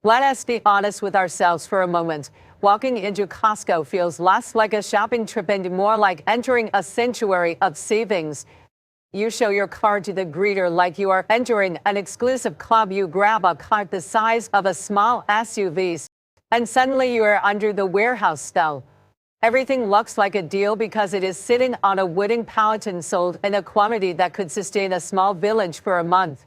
Let us be honest with ourselves for a moment. Walking into Costco feels less like a shopping trip and more like entering a sanctuary of savings. You show your card to the greeter like you are entering an exclusive club. You grab a cart the size of a small SUV, and suddenly you are under the warehouse spell. Everything looks like a deal because it is sitting on a wooden pallet and sold in a quantity that could sustain a small village for a month.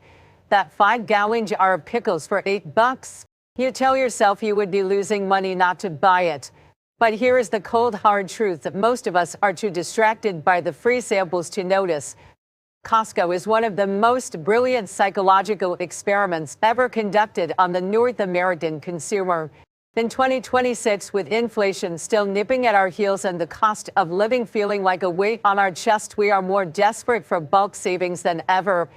That 5-gallon jar of pickles for $8. You tell yourself you would be losing money not to buy it. But here is the cold hard truth that most of us are too distracted by the free samples to notice. Costco is one of the most brilliant psychological experiments ever conducted on the North American consumer. In 2026, with inflation still nipping at our heels and the cost of living feeling like a weight on our chest, we are more desperate for bulk savings than ever.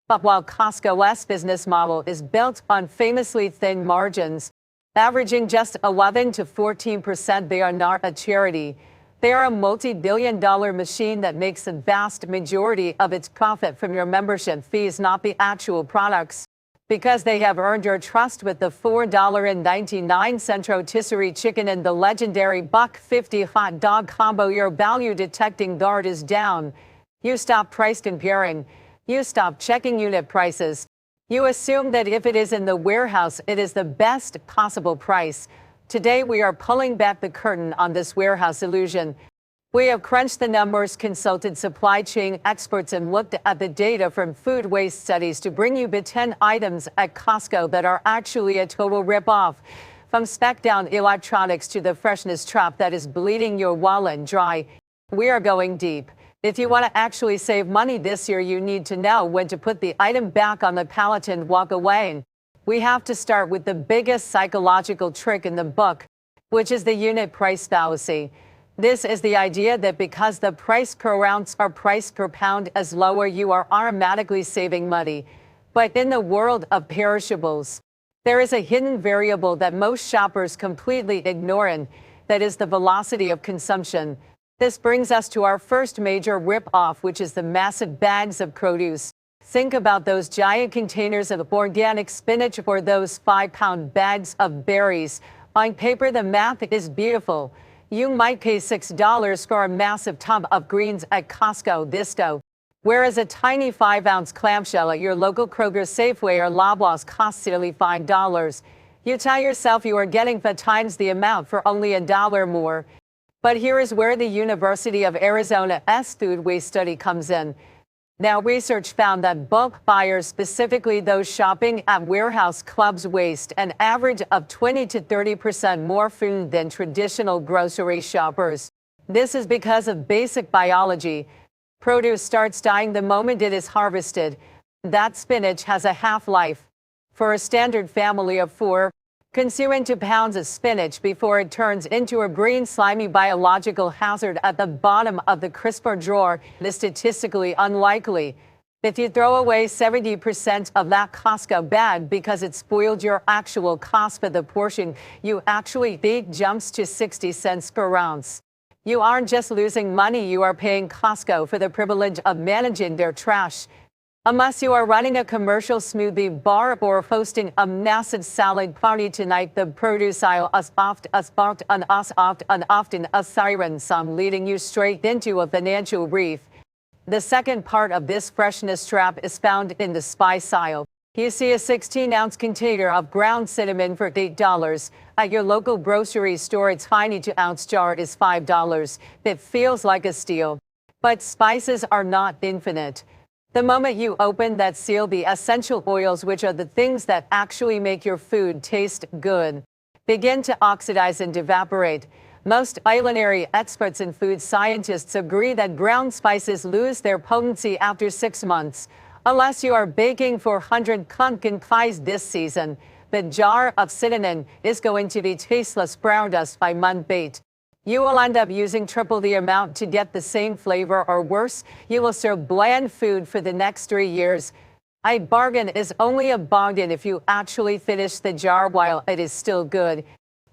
But while Costco's business model is built on famously thin margins, averaging just 11 to 14%, they are not a charity. They are a multi-billion-dollar machine that makes the vast majority of its profit from your membership fees, not the actual products. Because they have earned your trust with the $4.99 rotisserie chicken and the legendary $1.50 hot dog combo, your value detecting guard is down. You stop price comparing. You stop checking unit prices. You assume that if it is in the warehouse, it is the best possible price. Today, we are pulling back the curtain on this warehouse illusion. We have crunched the numbers, consulted supply chain experts, and looked at the data from food waste studies to bring you the 10 items at Costco that are actually a total ripoff. From spec-down electronics to the freshness trap that is bleeding your wallet dry, we are going deep. If you want to actually save money this year, you need to know when to put the item back on the pallet and walk away. We have to start with the biggest psychological trick in the book, which is the unit price fallacy. This is the idea that because the price per ounce or price per pound is lower, you are automatically saving money. But in the world of perishables, there is a hidden variable that most shoppers completely ignore, and that is the velocity of consumption. This brings us to our first major rip-off, which is the massive bags of produce. Think about those giant containers of organic spinach or those 5-pound bags of berries. On paper, the math is beautiful. You might pay $6 for a massive tub of greens at Costco, whereas a tiny 5-ounce clamshell at your local Kroger, Safeway, or Loblaws costs nearly $5. You tell yourself you are getting 5 times the amount for only $1 more. But here is where the University of Arizona's food waste study comes in. Now, research found that bulk buyers, specifically those shopping at warehouse clubs, waste an average of 20 to 30% more food than traditional grocery shoppers. This is because of basic biology. Produce starts dying the moment it is harvested. That spinach has a half-life. For a standard family of 4, consuming 2 pounds of spinach before it turns into a green, slimy biological hazard at the bottom of the crisper drawer is statistically unlikely. If you throw away 70% of that Costco bag because it spoiled your actual cost for the portion, you actually think jumps to 60 cents per ounce. You aren't just losing money, you are paying Costco for the privilege of managing their trash. Unless you are running a commercial smoothie bar or hosting a massive salad party tonight, the produce aisle is often a siren song leading you straight into a financial reef. The second part of this freshness trap is found in the spice aisle. You see a 16-ounce container of ground cinnamon for $8. At your local grocery store, a tiny 2-ounce jar is $5. It feels like a steal. But spices are not infinite. The moment you open that seal, the essential oils, which are the things that actually make your food taste good, begin to oxidize and evaporate. Most culinary experts and food scientists agree that ground spices lose their potency after 6 months. Unless you are baking for 100 pumpkin pies this season, the jar of cinnamon is going to be tasteless brown dust by month 8. You will end up using triple the amount to get the same flavor, or worse, you will serve bland food for the next 3 years. A bargain is only a bargain if you actually finish the jar while it is still good.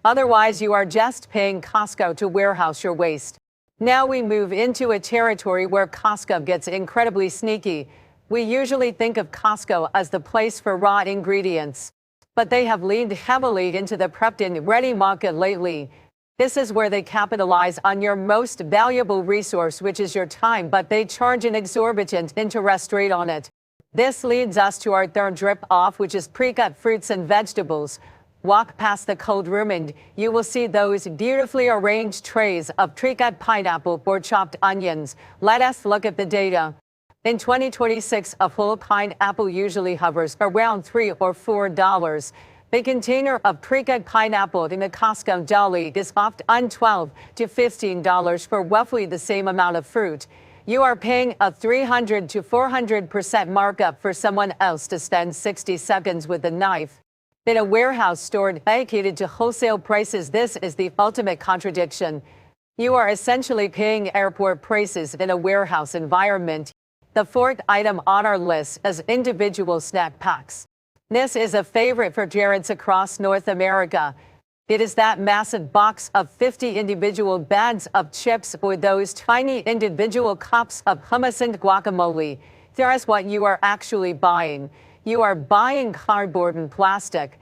Otherwise, you are just paying Costco to warehouse your waste. Now we move into a territory where Costco gets incredibly sneaky. We usually think of Costco as the place for raw ingredients. but they have leaned heavily into the prepped and ready market lately. This is where they capitalize on your most valuable resource, which is your time, but they charge an exorbitant interest rate on it. This leads us to our third drip off, which is pre-cut fruits and vegetables. Walk past the cold room and you will see those beautifully arranged trays of pre-cut pineapple or chopped onions. Let us look at the data. In 2026, a full pineapple usually hovers around $3 or $4. A container of pre-cut pineapple in a Costco deli is often $12 to $15 for roughly the same amount of fruit. You are paying a 300 to 400% markup for someone else to spend 60 seconds with a knife. In a warehouse store dedicated to wholesale prices, this is the ultimate contradiction. You are essentially paying airport prices in a warehouse environment. The fourth item on our list is individual snack packs. This is a favorite for parents across North America. It is that massive box of 50 individual bags of chips or those tiny individual cups of hummus and guacamole. Here's what you are actually buying. You are buying cardboard and plastic.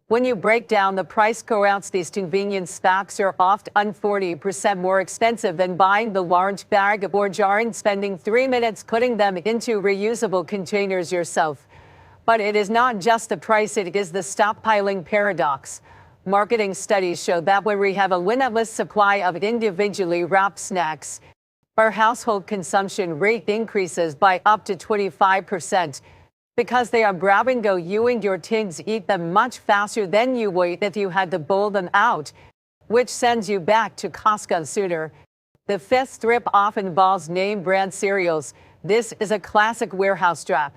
When you break down the price per ounce, these convenience packs are often 40% more expensive than buying the large bag or jar and spending 3 minutes putting them into reusable containers yourself. But it is not just the price, it is the stockpiling paradox. Marketing studies show that when we have a limitless supply of individually wrapped snacks, our household consumption rate increases by up to 25%. Because they are grab and go, you and your kids eat them much faster than you would if you had to bowl them out, which sends you back to Costco sooner. The fifth strip often involves name brand cereals. This is a classic warehouse trap.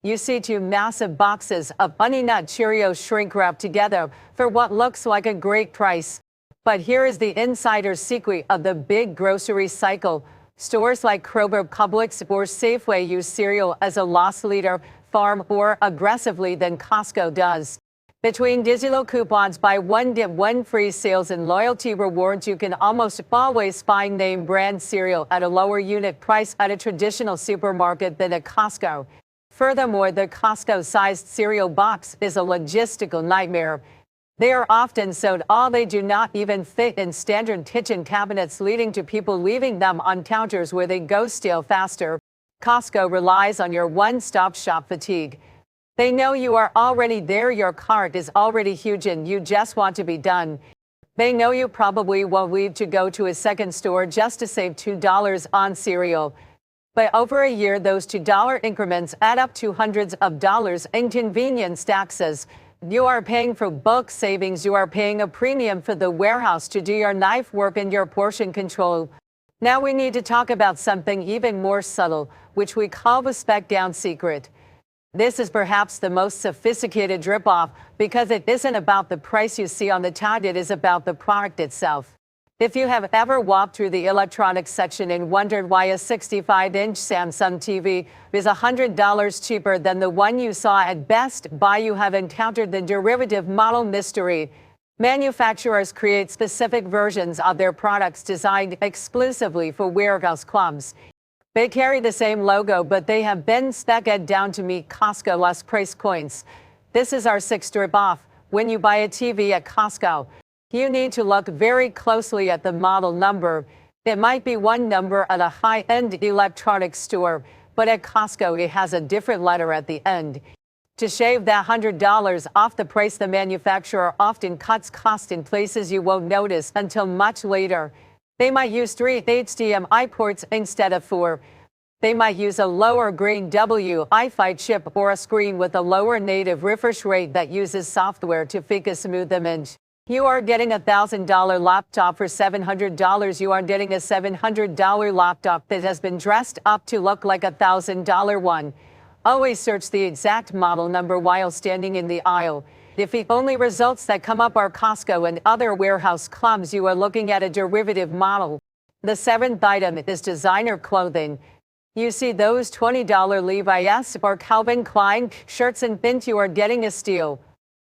You see two massive boxes of Honey Nut Cheerios shrink wrapped together for what looks like a great price. But here is the insider's secret of the big grocery cycle. Stores like Kroger, Publix, or Safeway use cereal as a loss leader far more aggressively than Costco does. Between digital coupons, buy one get one free sales, and loyalty rewards, you can almost always find name brand cereal at a lower unit price at a traditional supermarket than at Costco. Furthermore, the Costco-sized cereal box is a logistical nightmare. They are often sold all they do not even fit in standard kitchen cabinets, leading to people leaving them on counters where they go stale faster. Costco relies on your one-stop shop fatigue. They know you are already there, your cart is already huge, and you just want to be done. They know you probably won't leave to go to a second store just to save $2 on cereal. But over a year, those $2 increments add up to hundreds of dollars in convenience taxes. You are paying for bulk savings. You are paying a premium for the warehouse to do your knife work and your portion control. Now we need to talk about something even more subtle, which we call the spec down secret. This is perhaps the most sophisticated drip off because it isn't about the price you see on the tag, it is about the product itself. If you have ever walked through the electronics section and wondered why a 65-inch Samsung TV is $100 cheaper than the one you saw at Best Buy, you have encountered the derivative model mystery. Manufacturers create specific versions of their products designed exclusively for warehouse clubs. They carry the same logo, but they have been spec'd down to meet Costco's price points. This is our sixth drip off. When you buy a TV at Costco, you need to look very closely at the model number. It might be one number at a high-end electronics store, but at Costco it has a different letter at the end. To shave that $100 off the price, the manufacturer often cuts cost in places you won't notice until much later. They might use 3 HDMI ports instead of 4. They might use a lower grade Wi-Fi chip or a screen with a lower native refresh rate that uses software to fake a smooth image. You are getting a $1,000 laptop for $700. You are getting a $700 laptop that has been dressed up to look like a $1,000 one. Always search the exact model number while standing in the aisle. If the only results that come up are Costco and other warehouse clubs, you are looking at a derivative model. The seventh item is designer clothing. You see those $20 Levi's or Calvin Klein shirts and think you are getting a steal.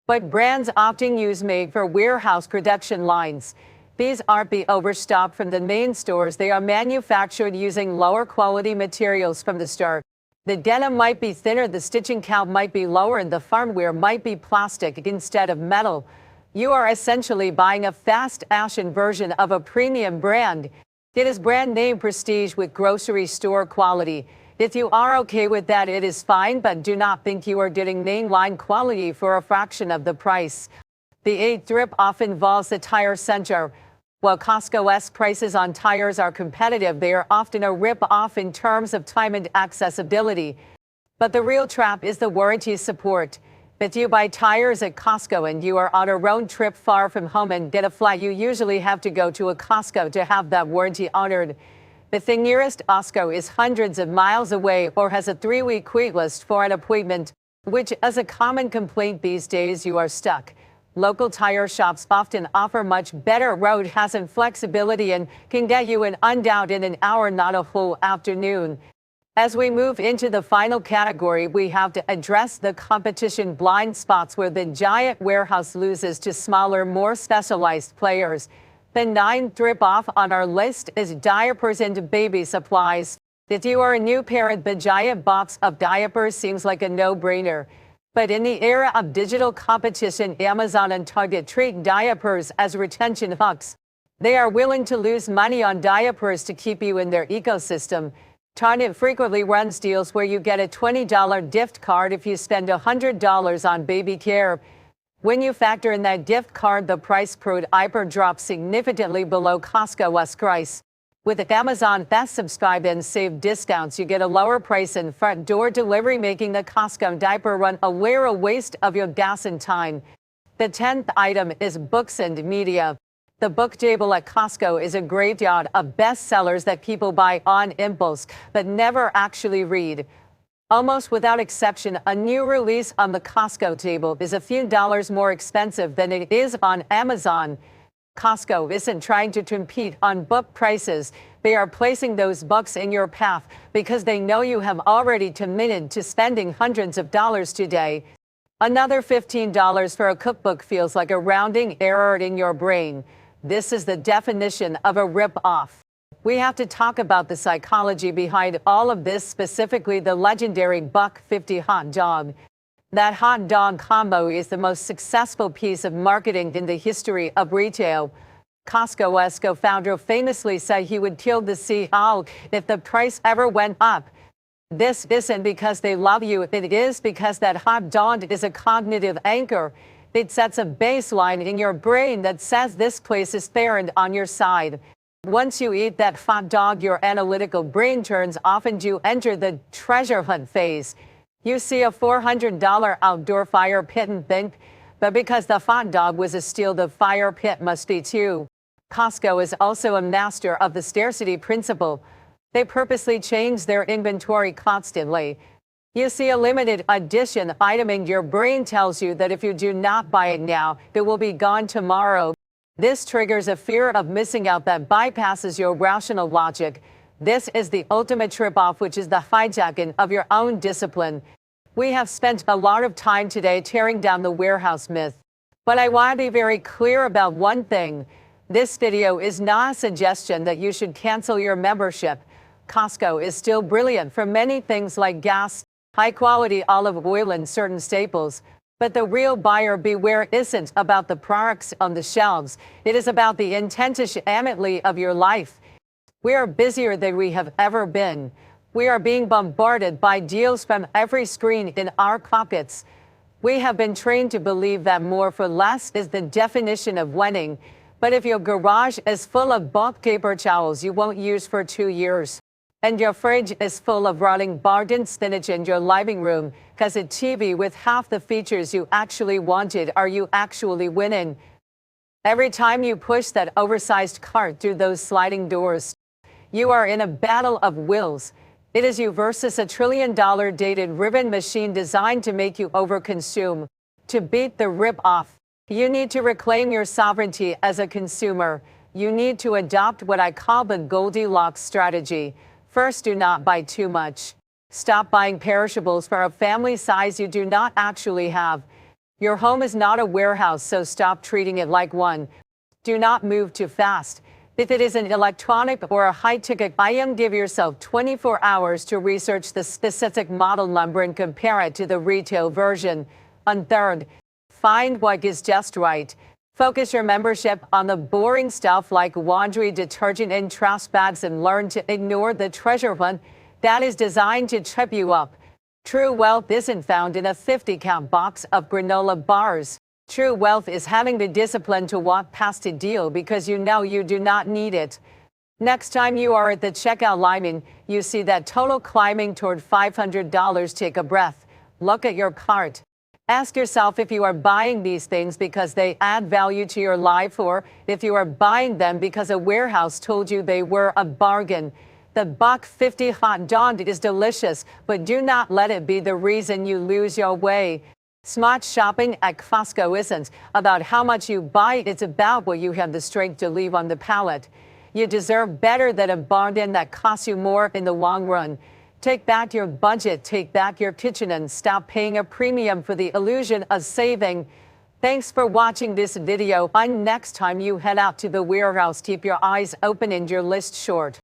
But brands often use made for warehouse production lines. These aren't the overstock from the main stores. They are manufactured using lower quality materials from the start. The denim might be thinner, the stitching count might be lower, and the firmware might be plastic instead of metal. You are essentially buying a fast fashion version of a premium brand. It is brand name prestige with grocery store quality. If you are okay with that, it is fine, but do not think you are getting mainline quality for a fraction of the price. The 8th rip-off involves the tire center. While Costco's prices on tires are competitive, they are often a rip-off in terms of time and accessibility. But the real trap is the warranty support. If you buy tires at Costco and you are on a road trip far from home and get a flat, you usually have to go to a Costco to have that warranty honored. If the nearest Costco is hundreds of miles away or has a 3-week wait list for an appointment, which is a common complaint these days, you are stuck. Local tire shops often offer much better road hazard flexibility and can get you an undoubted in an hour, not a whole afternoon. As we move into the final category, we have to address the competition blind spots where the giant warehouse loses to smaller, more specialized players. The 9th rip-off on our list is diapers and baby supplies. If you are a new parent, the giant box of diapers seems like a no-brainer. But in the era of digital competition, Amazon and Target treat diapers as retention hooks. They are willing to lose money on diapers to keep you in their ecosystem. Target frequently runs deals where you get a $20 gift card if you spend $100 on baby care. When you factor in that gift card, the price per diaper drops significantly below Costco's price. With Amazon Fast Subscribe and Save discounts, you get a lower price and front door delivery, making the Costco diaper run a real waste of your gas and time. The 10th item is books and media. The book table at Costco is a graveyard of bestsellers that people buy on impulse but never actually read. Almost without exception, a new release on the Costco table is a few dollars more expensive than it is on Amazon. Costco isn't trying to compete on book prices. They are placing those books in your path because they know you have already committed to spending hundreds of dollars today. Another $15 for a cookbook feels like a rounding error in your brain. This is the definition of a rip-off. We have to talk about the psychology behind all of this, specifically the legendary $1.50 hot dog. That hot dog combo is the most successful piece of marketing in the history of retail. Costco's co-founder famously said he would kill the CEO if the price ever went up. This isn't because they love you, it is because that hot dog is a cognitive anchor. It sets a baseline in your brain that says this place is fair and on your side. Once you eat that hot dog, your analytical brain turns off and you enter the treasure hunt phase. You see a $400 outdoor fire pit and think, but because the hot dog was a steal, the fire pit must be too. Costco is also a master of the scarcity principle. They purposely change their inventory constantly. You see a limited edition item and your brain tells you that if you do not buy it now, it will be gone tomorrow. This triggers a fear of missing out that bypasses your rational logic. This is the ultimate trip-off, which is the hijacking of your own discipline. We have spent a lot of time today tearing down the warehouse myth. But I want to be very clear about one thing. This video is not a suggestion that you should cancel your membership. Costco is still brilliant for many things like gas, high-quality olive oil, and certain staples. But the real buyer beware isn't about the products on the shelves. It is about the intentionality of your life. We are busier than we have ever been. We are being bombarded by deals from every screen in our pockets. We have been trained to believe that more for less is the definition of winning. But if your garage is full of bulk paper towels you won't use for 2 years, and your fridge is full of rotting garden spinach in your living room because a TV with half the features you actually wanted, are you actually winning? Every time you push that oversized cart through those sliding doors, you are in a battle of wills. It is you versus a $1 trillion dated ribbon machine designed to make you overconsume. To beat the rip-off, you need to reclaim your sovereignty as a consumer. You need to adopt what I call the Goldilocks strategy. First, do not buy too much. Stop buying perishables for a family size you do not actually have. Your home is not a warehouse, so stop treating it like one. Do not move too fast. If it is an electronic or a high-ticket item, give yourself 24 hours to research the specific model number and compare it to the retail version. And third, find what is just right. Focus your membership on the boring stuff like laundry, detergent, and trash bags, and learn to ignore the treasure hunt that is designed to trip you up. True wealth isn't found in a 50-count box of granola bars. True wealth is having the discipline to walk past a deal because you know you do not need it. Next time you are at the checkout line and you see that total climbing toward $500, take a breath. Look at your cart. Ask yourself if you are buying these things because they add value to your life, or if you are buying them because a warehouse told you they were a bargain. The $1.50 hot dog is delicious, but do not let it be the reason you lose your way. Smart shopping at Costco isn't about how much you buy, it's about what you have the strength to leave on the pallet. You deserve better than a bargain that costs you more in the long run. Take back your budget, take back your kitchen, and stop paying a premium for the illusion of saving. Thanks for watching this video. And next time you head out to the warehouse, keep your eyes open and your list short.